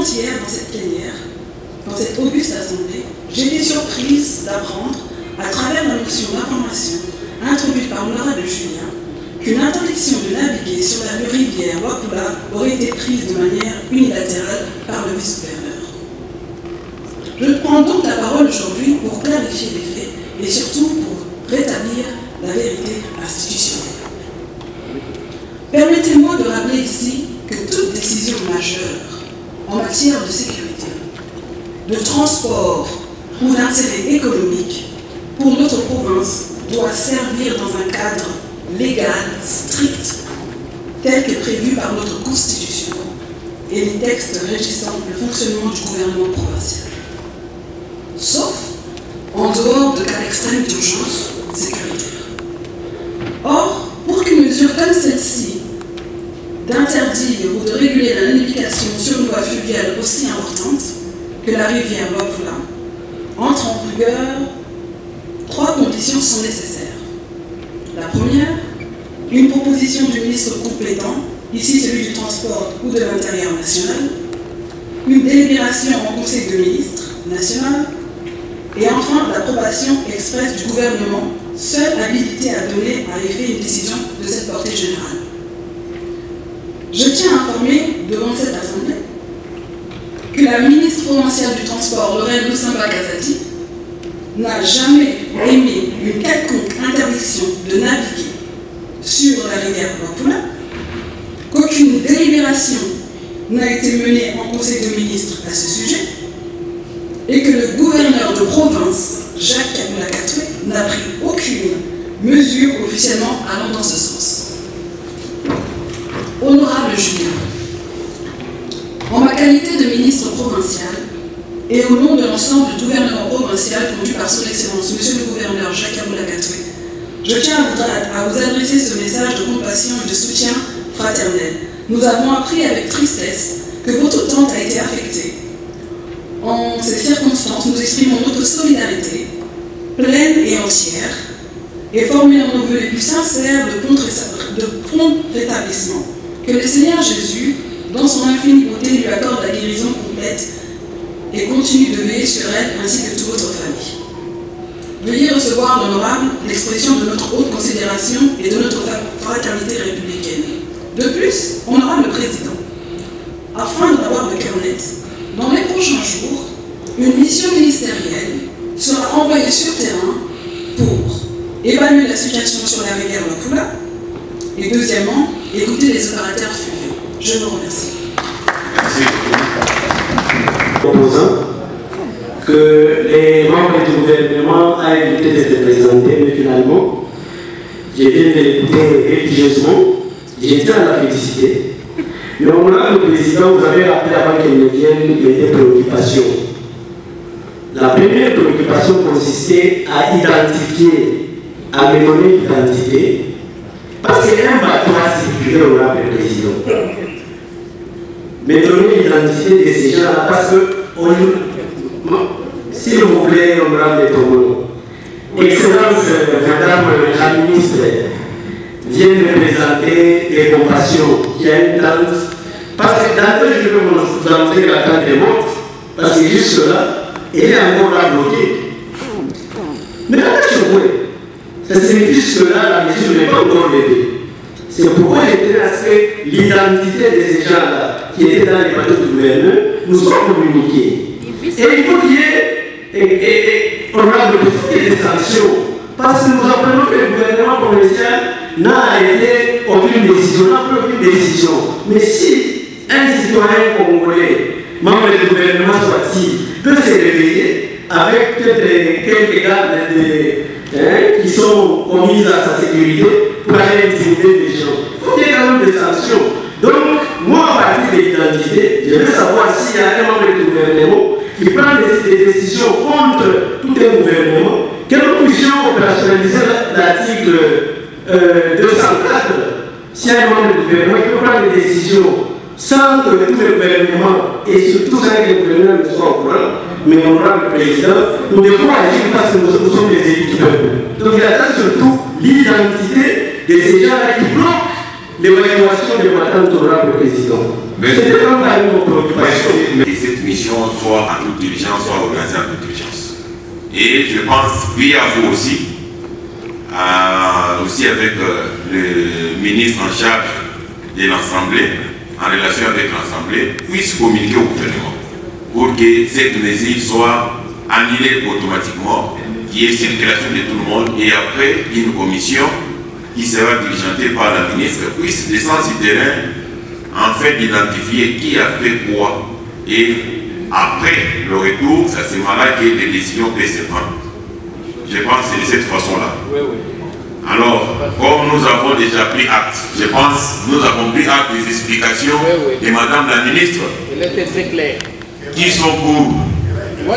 avant-hier, dans cette plénière, dans cette auguste assemblée, j'ai été surprise d'apprendre, à travers la mission d'information introduite par l'honorable Julien, qu'une interdiction de naviguer sur la rivière Wakula aurait été prise de manière unilatérale par le vice-gouverneur. Je prends donc la parole aujourd'hui pour clarifier les faits et surtout pour rétablir la vérité institutionnelle. Permettez-moi de rappeler ici que toute décision majeure en matière de sécurité, de transport ou d'intérêt économique pour notre province doit servir dans un cadre légal strict tel que prévu par notre Constitution et les textes régissant le fonctionnement du gouvernement provincial. Sauf en dehors de cas extrêmes d'urgence sécuritaire. Or, pour qu'une mesure comme celle-ci, d'interdire ou de réguler la navigation sur une voie fluviale aussi importante que la rivière Wakula, entre en vigueur, 3 conditions sont nécessaires. La première, une proposition du ministre complétant, ici celui du Transport ou de l'Intérieur national, une délibération en Conseil de ministres national, et enfin l'approbation expresse du gouvernement, seule habilité à donner à effet une décision de cette portée générale. Je tiens à informer devant cette assemblée que la ministre provinciale du Transport, Lorraine Lusamba-Kazati, n'a jamais émis une quelconque interdiction de naviguer sur la rivière Wakula, qu'aucune délibération n'a été menée en Conseil de ministres à ce sujet, et que le gouverneur de province, Jacques Kabila Katoué, n'a pris aucune mesure officiellement allant dans ce sens. Honorable Julien, en ma qualité de ministre provincial et au nom de l'ensemble du gouvernement provincial conduit par son Excellence, Monsieur le gouverneur Jacques Kabila Katoué, je tiens à vous adresser ce message de compassion et de soutien fraternel. Nous avons appris avec tristesse que votre tante a été affectée. En ces circonstances, nous exprimons notre solidarité pleine et entière et formulons nos vœux les plus sincères de prompt rétablissement. Que le Seigneur Jésus, dans son infinie beauté, lui accorde la guérison complète et continue de veiller sur elle ainsi que toute votre famille. Veuillez recevoir l'honorable l'expression de notre haute considération et de notre fraternité républicaine. De plus, honorable président, afin d'avoir le cœur net, dans les prochains jours, une mission ministérielle sera envoyée sur terrain pour évaluer la situation sur la rivière Wakula et deuxièmement, écouter les opérateurs fluviaux. Je vous remercie. Proposant que les membres du gouvernement aient évité de se présenter, mais finalement, j'ai viens de l'écouter religieusement, j'ai tiens à la féliciter. Mais honorable président, vous avez rappelé avant qu'elle ne vienne des préoccupations. La première préoccupation consistait à identifier, à me donner l'identité, parce qu'un bateau a circulé, honorable président. Me donner l'identité de ces gens-là, parce que, s'il vous plaît, honorable Tomo, Excellence, Madame la ministre, vient de présenter des compassions qui a une tente. Parce que d'abord, je vais vous montrer la tente des morts, parce que jusque-là, elle est encore là bloquée. Mais quand je ça signifie jusque-là, la mesure n'est pas encore levée. C'est pourquoi j'ai tenu à ce que l'identité de ces gens-là, qui étaient dans les bateaux du gouvernement, nous soit communiquée. Et il faut qu'il y ait, honorable, des sanctions. Parce que nous apprenons que le gouvernement provincial n'a arrêté aucune décision, n'a pris aucune décision. Mais si un citoyen congolais, membre du gouvernement soit-il, peut se réveiller avec quelques gardes qui sont commises à sa sécurité pour aller intimider les gens, il faut qu'il y ait quand même des sanctions. Donc, moi, à partir de l'identité, je veux savoir s'il y a un membre du gouvernement qui prend des décisions contre tout un gouvernement, que nous puissions opérationnaliser l'article 204, si un membre du gouvernement qui peut prendre des décisions sans que tout le gouvernement et surtout sans que le gouvernement ne soit au courant, mais honorable président, nous devons agir parce que nous sommes des élus du peuple. Donc il attend surtout l'identité de ces gens-là qui bloquent l'évaluation de Madame Honorable Président. C'était quand même vos préoccupations. Que cette mission soit en toute diligence, soit organisée en toute diligence. Et je pense, puis à vous aussi, aussi avec le ministre en charge de l'Assemblée, en relation avec l'Assemblée, puisse communiquer au gouvernement pour que cette mesure soit annulée automatiquement, qu'il y ait circulation de tout le monde, et après une commission qui sera diligentée par la ministre puisse descendre sur le terrain en fait d'identifier qui a fait quoi. Et après le retour, ça c'est là que les décisions peuvent se prendre. Je pense que c'est de cette façon-là. Oui, oui. Alors, comme nous avons déjà pris acte, je pense que nous avons pris acte des explications de Madame la ministre, Elle était très claire, qui sont pour